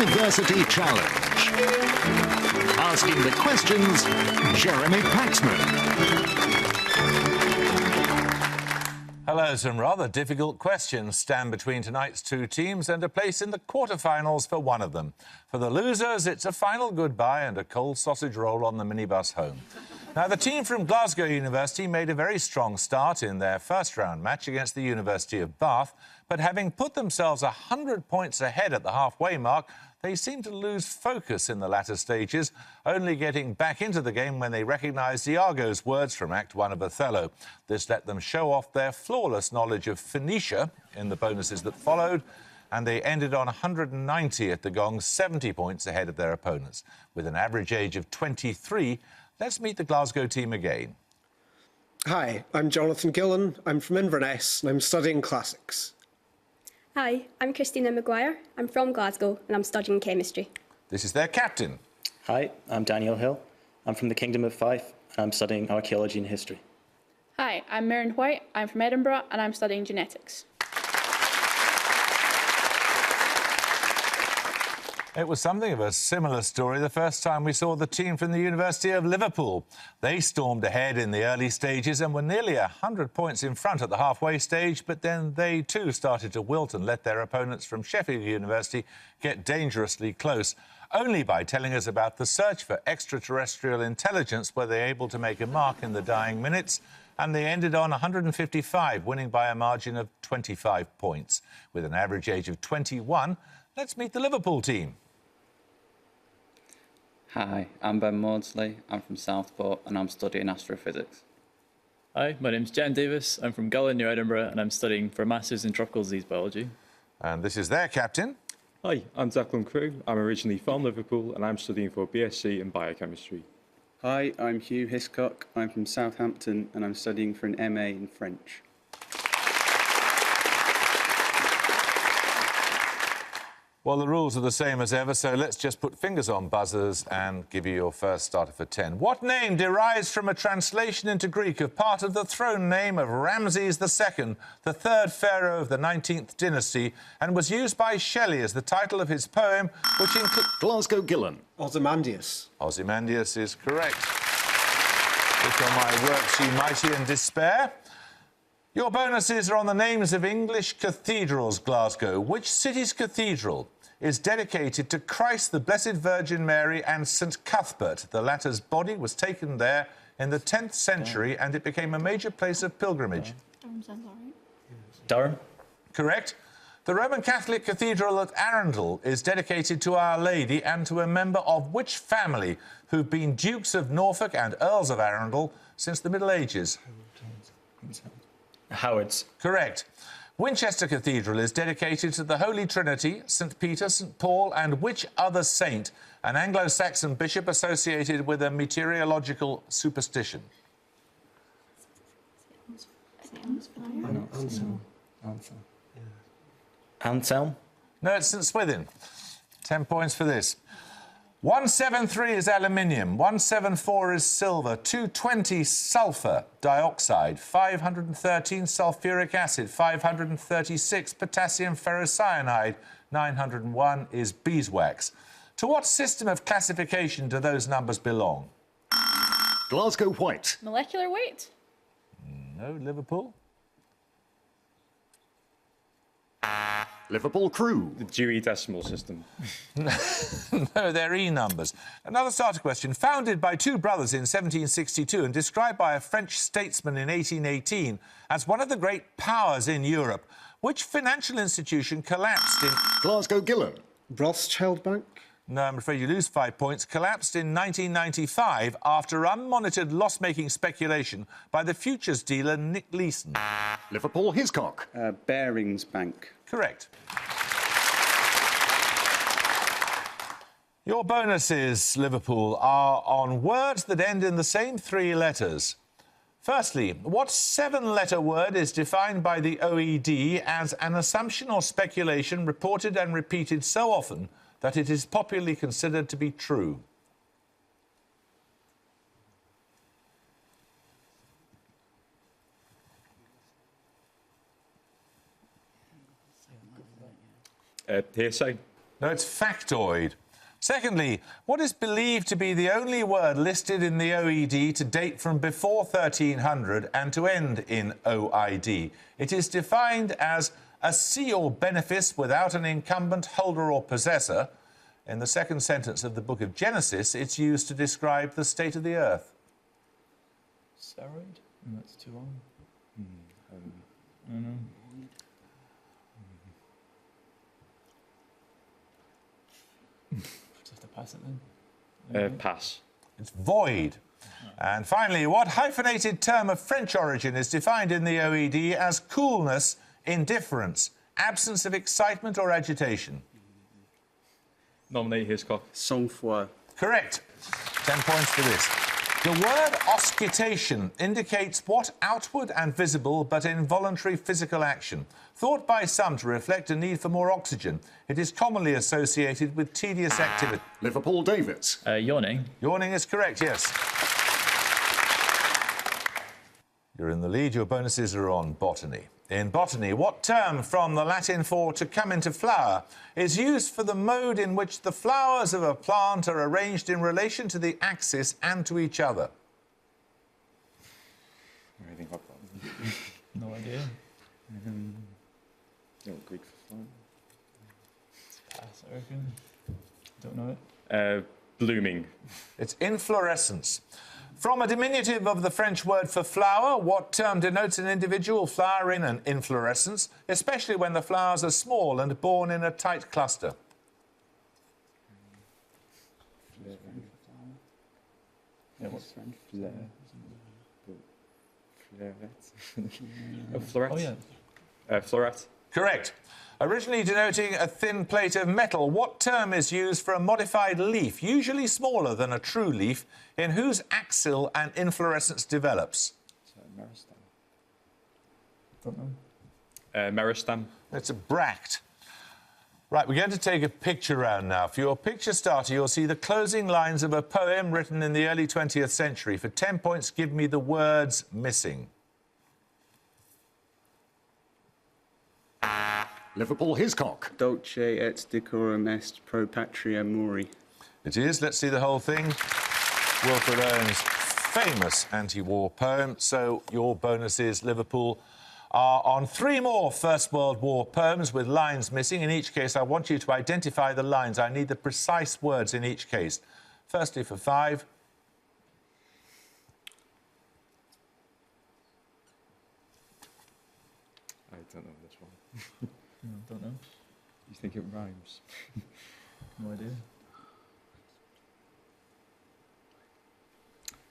University Challenge. Asking the questions, Jeremy Paxman. Hello, some rather difficult questions stand between tonight's two teams and a place in the quarterfinals for one of them. For the losers, it's a final goodbye and a cold sausage roll on the minibus home. Now, the team from Glasgow University made a very strong start in their first-round match against the University of Bath, but having put themselves 100 points ahead at the halfway mark, they seemed to lose focus in the latter stages, only getting back into the game when they recognised Iago's words from Act 1 of Othello. This let them show off their flawless knowledge of Phoenicia in the bonuses that followed, and they ended on 190 at the gong, 70 points ahead of their opponents. With an average age of 23, let's meet the Glasgow team again. Hi, I'm Jonathan Gillen. I'm from Inverness and I'm studying classics. Hi, I'm Christina Maguire. I'm from Glasgow and I'm studying chemistry. This is their captain. Hi, I'm Daniel Hill. I'm from the Kingdom of Fife and I'm studying archaeology and history. Hi, I'm Miriam White. I'm from Edinburgh and I'm studying genetics. It was something of a similar story the first time we saw the team from the University of Liverpool. They stormed ahead in the early stages and were nearly 100 points in front at the halfway stage, but then they too started to wilt and let their opponents from Sheffield University get dangerously close. Only by telling us about the search for extraterrestrial intelligence were they able to make a mark in the dying minutes, and they ended on 155, winning by a margin of 25 points. With an average age of 21, let's meet the Liverpool team. Hi, I'm Ben Maudsley. I'm from Southport and I'm studying astrophysics. Hi, my name's Jen Davis. I'm from Gullin near Edinburgh and I'm studying for a Masters in Tropical Disease Biology. And this is their captain. Hi, I'm Declan Crew. I'm originally from Liverpool and I'm studying for a BSc in Biochemistry. Hi, I'm Hugh Hiscock. I'm from Southampton and I'm studying for an MA in French. Well, the rules are the same as ever, so let's just put fingers on buzzers and give you your first starter for 10. What name derives from a translation into Greek of part of the throne name of Ramses II, the third pharaoh of the 19th dynasty, and was used by Shelley as the title of his poem, which includes... Glasgow Gillen. Ozymandias. Ozymandias is correct. Look on my works, ye mighty in despair. Your bonuses are on the names of English cathedrals, Glasgow. Which city's cathedral is dedicated to Christ, the Blessed Virgin Mary and St Cuthbert? The latter's body was taken there in the 10th century and it became a major place of pilgrimage. Durham? Correct. The Roman Catholic Cathedral at Arundel is dedicated to Our Lady and to a member of which family who've been Dukes of Norfolk and Earls of Arundel since the Middle Ages? Howards. Correct. Winchester Cathedral is dedicated to the Holy Trinity, St Peter, St Paul and which other saint, an Anglo-Saxon bishop associated with a meteorological superstition? Anselm? No, it's St Swithin. 10 points for this. 173 is aluminium, 174 is silver, 220 sulphur dioxide, 513 sulphuric acid, 536 potassium ferrocyanide, 901 is beeswax. To what system of classification do those numbers belong? Glasgow White. Molecular weight? No, Liverpool? Liverpool Crew. The Dewey Decimal System. No, they're E numbers. Another starter question. Founded by two brothers in 1762 and described by a French statesman in 1818 as one of the great powers in Europe, which financial institution collapsed in... Glasgow Gillen. Rothschild Bank. No, I'm afraid you lose 5 points. Collapsed in 1995 after unmonitored loss-making speculation by the futures dealer Nick Leeson. Liverpool Hiscock. Barings Bank. Correct. Your bonuses, Liverpool, are on words that end in the same 3 letters. Firstly, what 7-letter word is defined by the OED as an assumption or speculation reported and repeated so often that it is popularly considered to be true? Hearsay. No, it's factoid. Secondly, what is believed to be the only word listed in the OED to date from before 1300 and to end in OID? It is defined as a see or benefice without an incumbent, holder or possessor. In the second sentence of the book of Genesis, it's used to describe the state of the earth. Steroid? That's too long. I don't know. Just have to pass it then. Pass. It's void. And finally, what hyphenated term of French origin is defined in the OED as coolness, indifference, absence of excitement or agitation? Nominate Hiscock. Sang-froid. Correct. 10 points for this. The word auscultation indicates what outward and visible but involuntary physical action. Thought by some to reflect a need for more oxygen, it is commonly associated with tedious activity. Liverpool Davids. Yawning. Yawning is correct, yes. You're in the lead. Your bonuses are on botany. In botany, what term from the Latin for to come into flower is used for the mode in which the flowers of a plant are arranged in relation to the axis and to each other? No idea. Greek for flower. Pass, I reckon. Don't know it. Blooming. It's inflorescence. From a diminutive of the French word for flower, what term denotes an individual flowering an inflorescence, especially when the flowers are small and borne in a tight cluster? Yeah, what's French? Fleuret. Oh, yeah. Fleuret. Correct. Originally denoting a thin plate of metal, what term is used for a modified leaf, usually smaller than a true leaf, in whose axil an inflorescence develops? Meristem. Don't know. Meristem. It's a bract. Right, we're going to take a picture round now. For your picture starter, you'll see the closing lines of a poem written in the early 20th century. For 10 points, give me the words missing. Liverpool Hiscock. Dulce et decorum est pro patria mori. It is. Let's see the whole thing. Wilfred Owen's famous anti-war poem. So your bonuses, Liverpool, are on 3 more First World War poems with lines missing. In each case, I want you to identify the lines. I need the precise words in each case. Firstly, for 5. I don't know this one. No, don't know. You think it rhymes? No idea.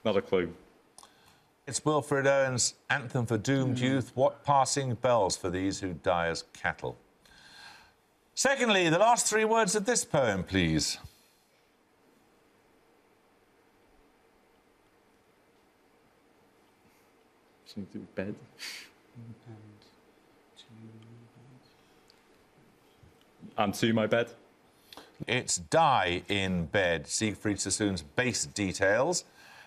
Not a clue. It's Wilfred Owen's Anthem for Doomed Youth. What passing bells for these who die as cattle? Secondly, the last 3 words of this poem, please. Something to do with bed. And to my bed. It's Die in Bed, Siegfried Sassoon's bass details.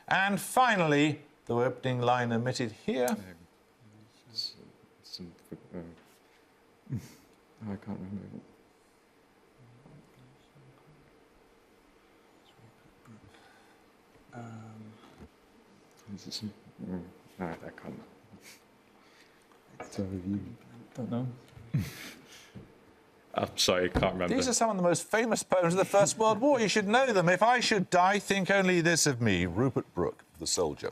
And finally, the opening line omitted here. I can't remember. Is it some... I can't. Tell you. Don't know. I'm sorry, I can't remember. These are some of the most famous poems of the First World War. You should know them. If I should die, think only this of me, Rupert Brooke, the soldier.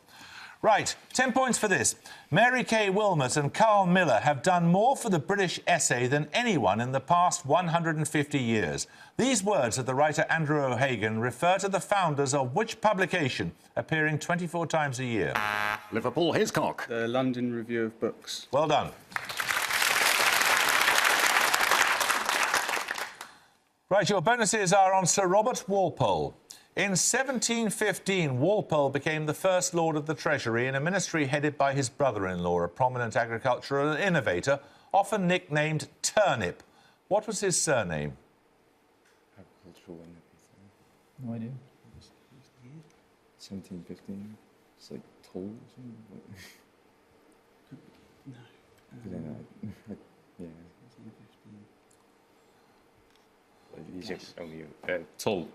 Right, 10 points for this. Mary Kay Wilmot and Carl Miller have done more for the British essay than anyone in the past 150 years. These words of the writer Andrew O'Hagan refer to the founders of which publication, appearing 24 times a year? Liverpool Hiscock. The London Review of Books. Well done. Right, your bonuses are on Sir Robert Walpole. In 1715, Walpole became the first Lord of the Treasury in a ministry headed by his brother-in-law, a prominent agricultural innovator, often nicknamed Turnip. What was his surname? Agricultural innovator. No idea. 1715. It's like toll or something. No. Yeah. He's only Tull.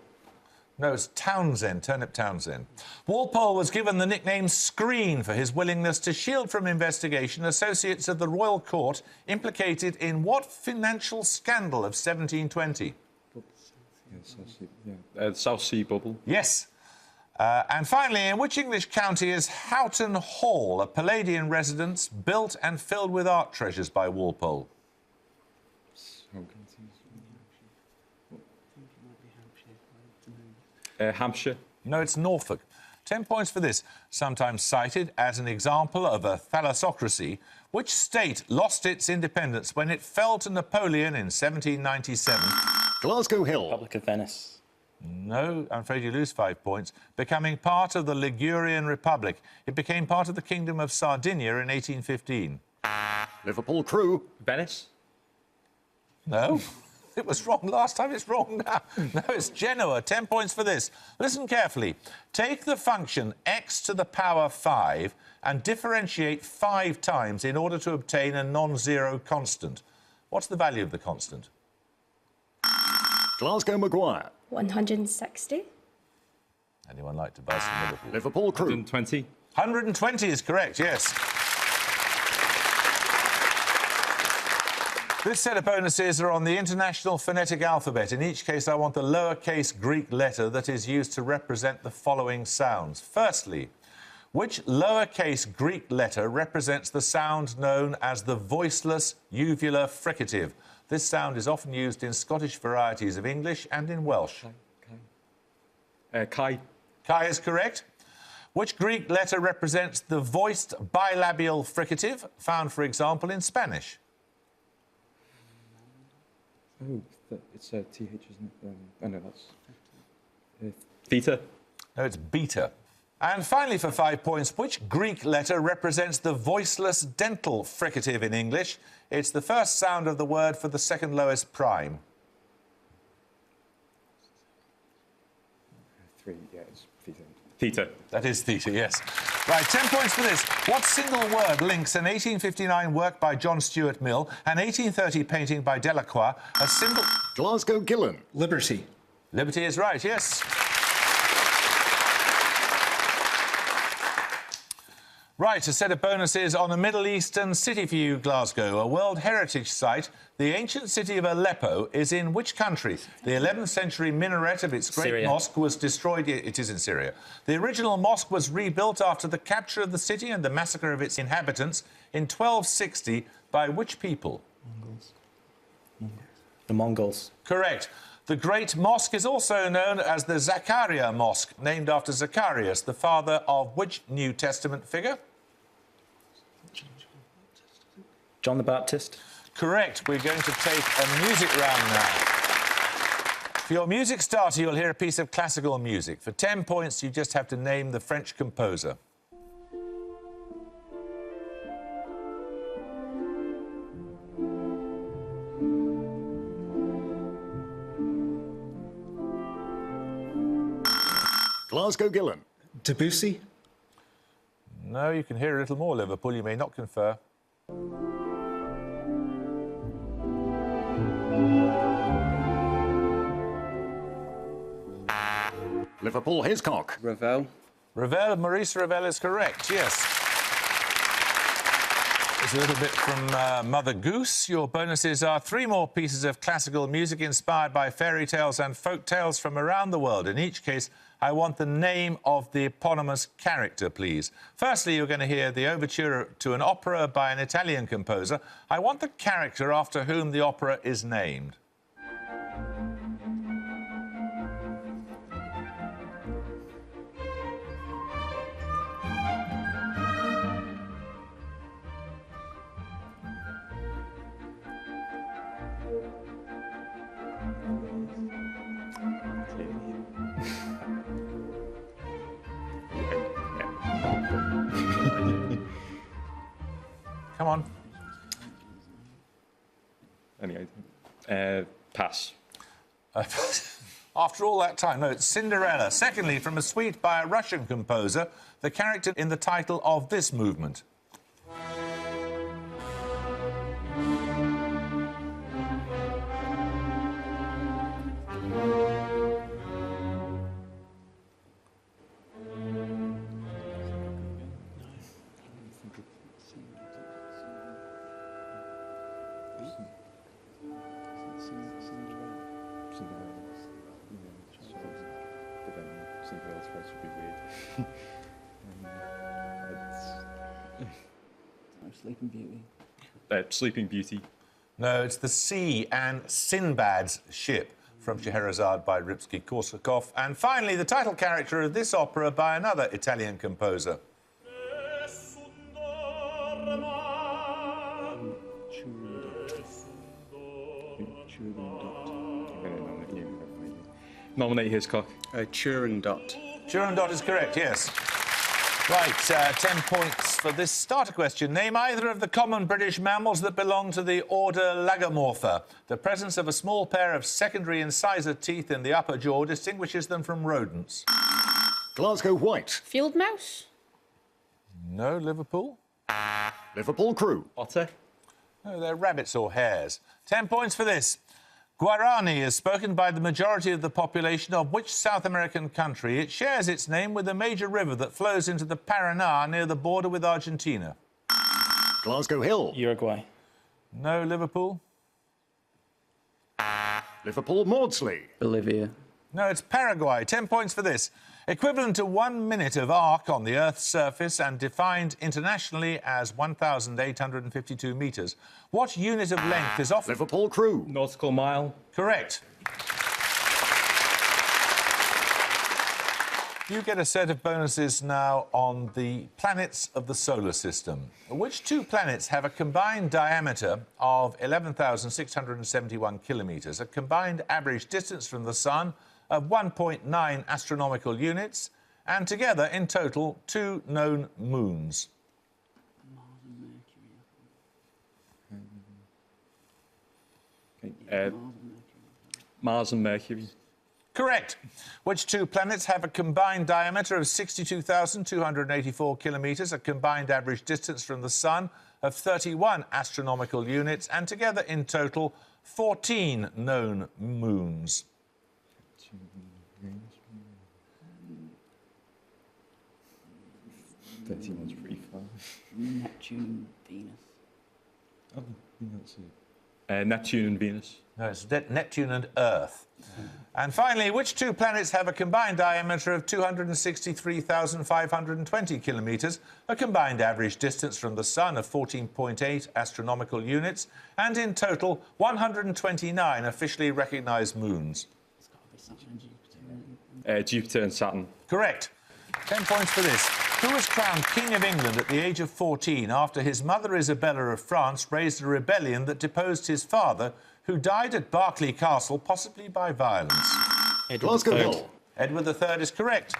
No, it's Townsend, Turnip Townsend. Walpole was given the nickname Screen for his willingness to shield from investigation associates of the royal court implicated in what financial scandal of 1720? South Sea Bubble. Yes. And finally, in which English county is Houghton Hall, a Palladian residence built and filled with art treasures by Walpole? Hampshire. No, it's Norfolk. 10 points for this. Sometimes cited as an example of a thalassocracy, which state lost its independence when it fell to Napoleon in 1797? Glasgow Hill. Republic of Venice. No, I'm afraid you lose 5 points. Becoming part of the Ligurian Republic, it became part of the Kingdom of Sardinia in 1815. Liverpool Crew. Venice. No. It was wrong last time, it's wrong now. No, it's Genoa. 10 points for this. Listen carefully. Take the function x to the power 5 and differentiate 5 times in order to obtain a non-zero constant. What's the value of the constant? Glasgow Maguire. 160. Anyone like to buzz from Liverpool? Liverpool Crew. 120. 120 is correct, yes. This set of bonuses are on the International Phonetic Alphabet. In each case, I want the lowercase Greek letter that is used to represent the following sounds. Firstly, which lowercase Greek letter represents the sound known as the voiceless uvular fricative? This sound is often used in Scottish varieties of English and in Welsh. Chi. Chi is correct. Which Greek letter represents the voiced bilabial fricative, found, for example, in Spanish? Oh, it's TH, isn't it? I know that's... theta. No, it's beta. And finally, for 5 points, which Greek letter represents the voiceless dental fricative in English? It's the first sound of the word for the second lowest prime. 3, yeah, it's theta. Theta. That is theta, yes. Right, 10 points for this. What single word links an 1859 work by John Stuart Mill, an 1830 painting by Delacroix, a symbol... Glasgow Gillen. Liberty. Liberty is right, yes. Right, a set of bonuses on a Middle Eastern city for you, Glasgow, a World Heritage Site. The ancient city of Aleppo is in which country? The 11th century minaret of its great Syria. mosque was destroyed. It is in Syria. The original mosque was rebuilt after the capture of the city and the massacre of its inhabitants in 1260 by which people? The Mongols. Correct. The Great Mosque is also known as the Zakaria Mosque, named after Zacharias, the father of which New Testament figure? John the Baptist. Correct. We're going to take a music round now. For your music starter, you'll hear a piece of classical music. For 10 points, you just have to name the French composer. Glasgow Gillen. Debussy. No, you can hear a little more, Liverpool. You may not confer. Liverpool Hiscock. Ravel. Ravel, Maurice Ravel is correct, yes. It's a little bit from Mother Goose. Your bonuses are 3 more pieces of classical music inspired by fairy tales and folk tales from around the world. In each case, I want the name of the eponymous character, please. Firstly, you're going to hear the overture to an opera by an Italian composer. I want the character after whom the opera is named. Come on. Anyway, pass. After all that time, no, it's Cinderella. Secondly, from a suite by a Russian composer, the character in the title of this movement. Cinderella's voice would be weird. Sleeping Beauty. Sleeping Beauty. No, it's The Sea and Sinbad's Ship from Scheherazade by Rimsky-Korsakov. And finally, the title character of this opera by another Italian composer. Nominate Hiscock. Turandot. Turandot is correct, yes. Right, 10 points for this starter question. Name either of the common British mammals that belong to the order Lagomorpha. The presence of a small pair of secondary incisor teeth in the upper jaw distinguishes them from rodents. Glasgow White. Field mouse. No, Liverpool? Liverpool Crew. Otter. No, they're rabbits or hares. 10 points for this. Guarani is spoken by the majority of the population of which South American country? It shares its name with a major river that flows into the Paraná near the border with Argentina. Glasgow Hill. Uruguay. No, Liverpool? Liverpool Maudsley. Bolivia. No, it's Paraguay. 10 points for this. Equivalent to 1 minute of arc on the Earth's surface and defined internationally as 1,852 metres. What unit of length is often... Liverpool Crew. Nautical mile. Correct. You get a set of bonuses now on the planets of the solar system. Which two planets have a combined diameter of 11,671 kilometres, a combined average distance from the Sun of 1.9 astronomical units, and together, in total, 2 known moons? Mars and Mercury. Correct. Which two planets have a combined diameter of 62,284 kilometres, a combined average distance from the Sun of 31 astronomical units, and together, in total, 14 known moons? 31's pretty far. Neptune, Venus. Oh, that's it. Neptune and Venus. No, it's Neptune and Earth. And finally, which two planets have a combined diameter of 263,520 kilometres, a combined average distance from the Sun of 14.8 astronomical units, and in total 129 officially recognised moons? It's got to be Saturn and Jupiter. Jupiter and Saturn. Correct. 10 points for this. Who was crowned King of England at the age of 14 after his mother Isabella of France raised a rebellion that deposed his father, who died at Berkeley Castle, possibly by violence? Glasgow Hill. Edward III is correct.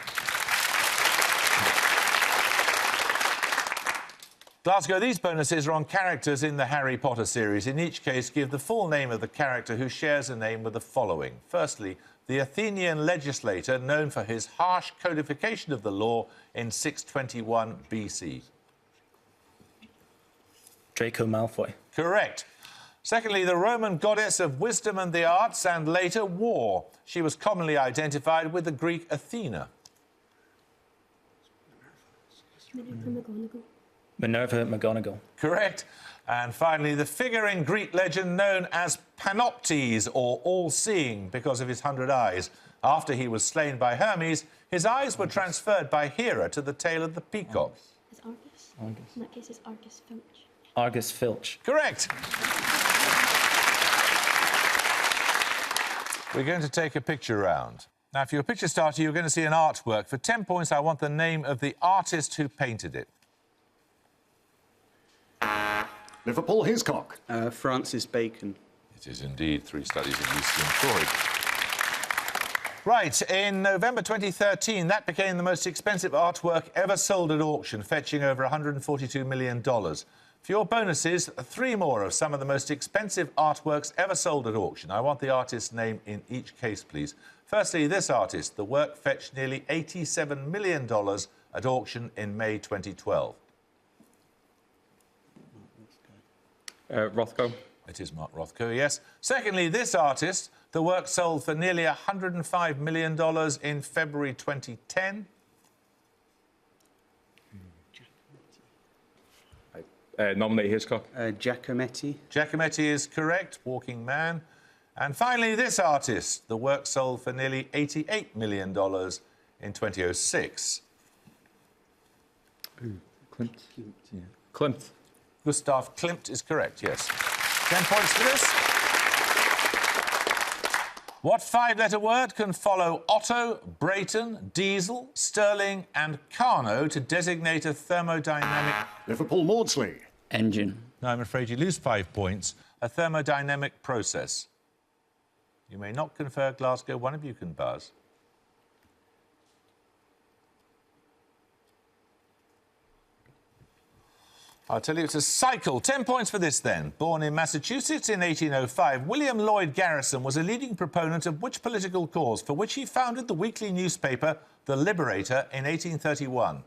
Glasgow, these bonuses are on characters in the Harry Potter series. In each case, give the full name of the character who shares a name with the following. Firstly, the Athenian legislator known for his harsh codification of the law in 621 BC. Draco Malfoy. Correct. Secondly, the Roman goddess of wisdom and the arts and later war. She was commonly identified with the Greek Athena. Minerva McGonagall. Correct. And finally, the figure in Greek legend known as Panoptes, or all-seeing, because of his 100 eyes. After he was slain by Hermes, his eyes were transferred by Hera to the tail of the peacock. It's Argus. In that case, it's Argus Filch. Argus Filch. Correct. We're going to take a picture round. Now, for your picture starter, you're going to see an artwork. For 10 points, I want the name of the artist who painted it. Liverpool Hiscock. Francis Bacon. It is indeed 3 studies of Lucian Freud. Right, in November 2013, that became the most expensive artwork ever sold at auction, fetching over $142 million. For your bonuses, 3 more of some of the most expensive artworks ever sold at auction. I want the artist's name in each case, please. Firstly, this artist. The work fetched nearly $87 million at auction in May 2012. Rothko. It is Mark Rothko, yes. Secondly, this artist. The work sold for nearly $105 million in February 2010. Nominate Hiscock. Giacometti. Giacometti is correct, Walking Man. And finally, this artist. The work sold for nearly $88 million in 2006. Klimt. Yeah. Klimt. Gustav Klimt is correct, yes. 10 points for this. What five-letter word can follow Otto, Brayton, Diesel, Stirling and Carnot to designate a thermodynamic... Liverpool Maudsley. Engine. No, I'm afraid you lose 5 points. A thermodynamic process. You may not confer Glasgow. One of you can buzz. I'll tell you it's a cycle. 10 points for this, then. Born in Massachusetts in 1805, William Lloyd Garrison was a leading proponent of which political cause for which he founded the weekly newspaper The Liberator in 1831?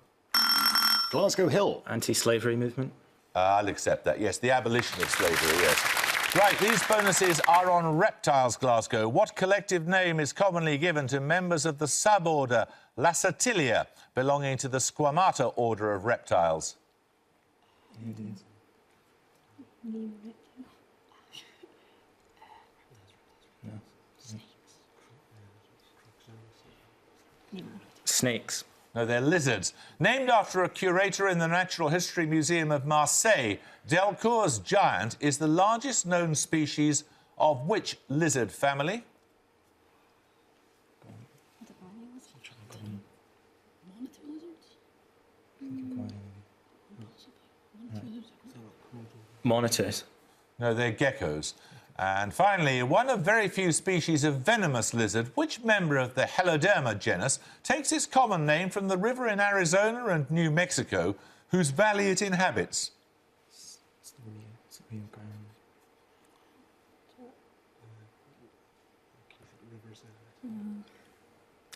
Glasgow Hill. Anti-slavery movement. I'll accept that, yes. The abolition of slavery, yes. Right, these bonuses are on reptiles, Glasgow. What collective name is commonly given to members of the suborder Lacertilia, belonging to the Squamata order of reptiles? Snakes. No, they're lizards. Named after a curator in the Natural History Museum of Marseille, Delcourt's giant is the largest known species of which lizard family? Monitors. No, they're geckos. And finally, one of very few species of venomous lizard, which member of the Heloderma genus takes its common name from the river in Arizona and New Mexico, whose valley it inhabits?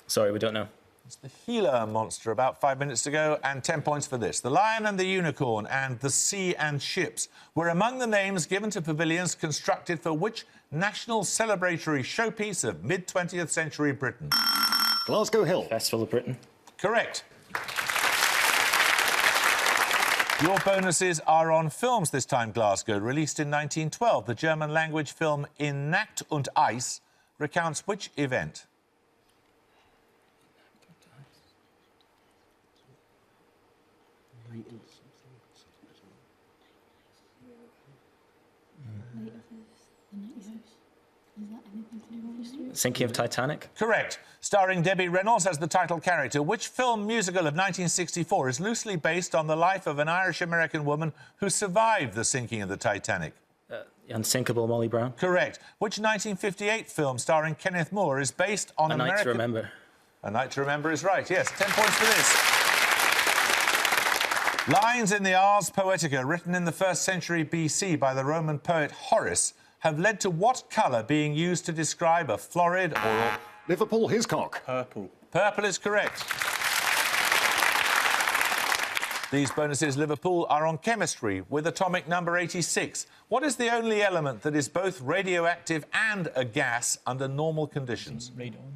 Sorry, we don't know. It's the Gila monster about 5 minutes ago, and 10 points for this. The Lion and the Unicorn and the Sea and Ships were among the names given to pavilions constructed for which national celebratory showpiece of mid-20th century Britain? Glasgow Hill. Festival of Britain. Correct. Your bonuses are on films this time, Glasgow. Released in 1912, the German-language film In Nacht und Eis recounts which event? Sinking of Titanic. Correct. Starring Debbie Reynolds as the title character, which film musical of 1964 is loosely based on the life of an Irish-American woman who survived the sinking of the Titanic? Unsinkable Molly Brown. Correct. Which 1958 film starring Kenneth Moore is based on A Night to Remember. A Night to Remember is right, yes. 10 points for this. Lines in the Ars Poetica, written in the 1st century BC by the Roman poet Horace, have led to what colour being used to describe a florid or... Liverpool Hiscock. Purple. Purple is correct. These bonuses, Liverpool, are on chemistry with atomic number 86. What is the only element that is both radioactive and a gas under normal conditions? Radon.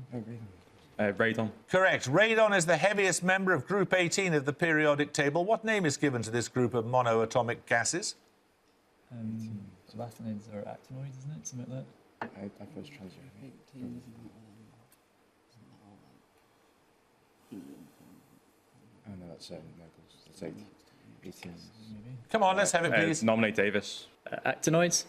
Radon. Correct. Radon is the heaviest member of Group 18 of the periodic table. What name is given to this group of monoatomic gases? Gelationides or actinoids, isn't it? Something like that. I first tried Oh, no, that's that's 18. Come on, let's have it, please. Nominate Davis. Actinoids.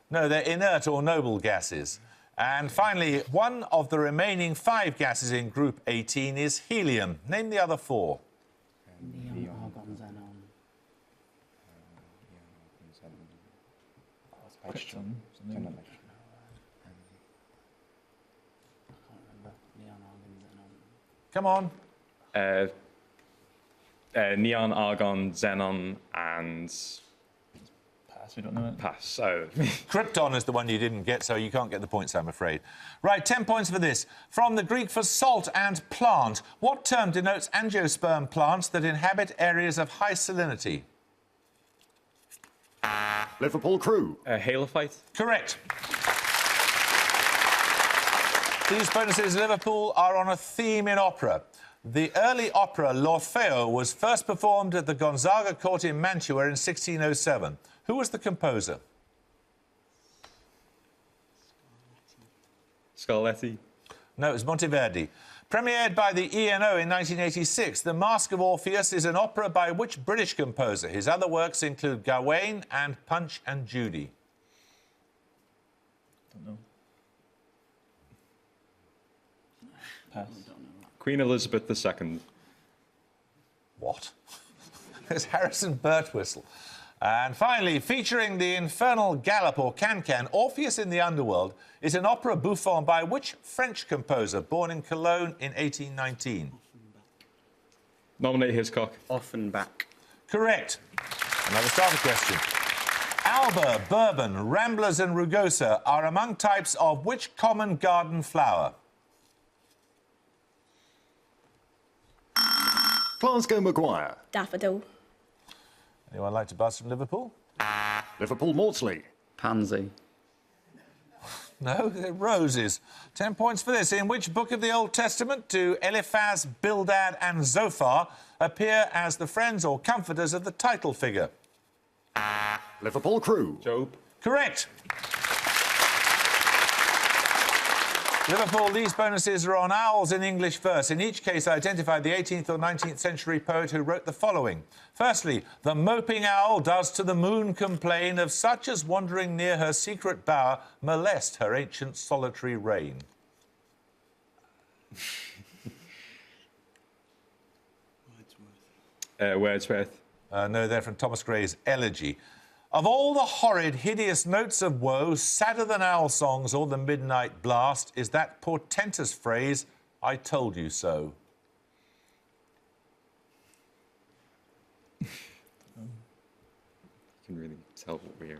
No, they're inert or noble gases. And finally, one of the remaining 5 gases in Group 18 is helium. Name the other 4. Krypton. Something. Come on. Neon, argon, xenon, and Pass. We don't know it. pass. Oh. Krypton is the one you didn't get, so you can't get the points, I'm afraid. Right, 10 points for this. From the Greek for salt and plant, what term denotes angiosperm plants that inhabit areas of high salinity? Liverpool Crew. Halophyte. Correct. These bonuses, Liverpool, are on a theme in opera. The early opera L'Orfeo was first performed at the Gonzaga Court in Mantua in 1607. Who was the composer? Scarletti. No, it was Monteverdi. Premiered by the ENO in 1986, The Mask of Orpheus is an opera by which British composer? His other works include Gawain and Punch and Judy. Don't know. Pass. Queen Elizabeth II. What? It's Harrison Birtwistle. And finally, featuring the infernal gallop or can-can, Orpheus in the Underworld is an opera bouffon by which French composer born in Cologne in 1819? Nominate Hiscock. Offenbach. Correct. Another starter question. Alba, bourbon, ramblers and rugosa are among types of which common garden flower? Glasgow Maguire. Daffodil. Anyone like to buzz from Liverpool? Liverpool Maudsley. Pansy. No, they're roses. 10 points for this. In which book of the Old Testament do Eliphaz, Bildad and Zophar appear as the friends or comforters of the title figure? Liverpool Crew. Job. Correct. Liverpool, these bonuses are on owls in English verse. In each case, identify the 18th or 19th century poet who wrote the following. Firstly, the moping owl does to the moon complain of such as wandering near her secret bower molest her ancient solitary reign. Wordsworth. No, they're from Thomas Gray's Elegy. Of all the horrid, hideous notes of woe, sadder than owl songs or the midnight blast is that portentous phrase, I told you so. You can really tell what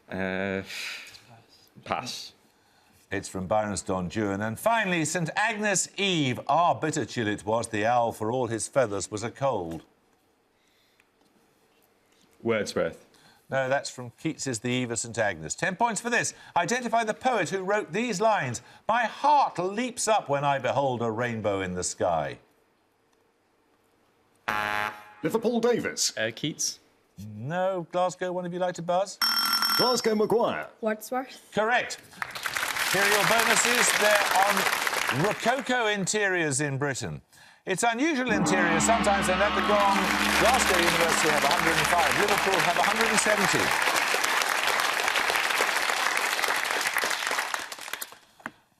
we're... Pass. It's from Byron's Don Juan. And finally, St Agnes Eve, bitter chill it was, the owl for all his feathers was a cold. Wordsworth. No, that's from Keats's The Eve of St Agnes. 10 points for this. Identify the poet who wrote these lines. My heart leaps up when I behold a rainbow in the sky. Liverpool Davis. Keats. No, Glasgow, one of you like to buzz? Glasgow Maguire. Wordsworth. Correct. Here are your bonuses. They're on Rococo interiors in Britain. It's unusual interior sometimes, and at the Gong, Glasgow University have 105, Liverpool have 170.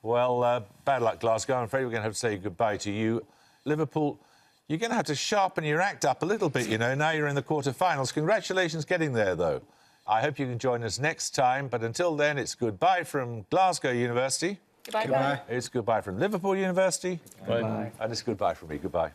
Well, bad luck, Glasgow. I'm afraid we're going to have to say goodbye to you. Liverpool, you're going to have to sharpen your act up a little bit, you know. Now you're in the quarter-finals. Congratulations getting there, though. I hope you can join us next time, but until then, it's goodbye from Glasgow University. Goodbye. Goodbye. It's goodbye from Liverpool University. Bye. And it's goodbye from me. Goodbye.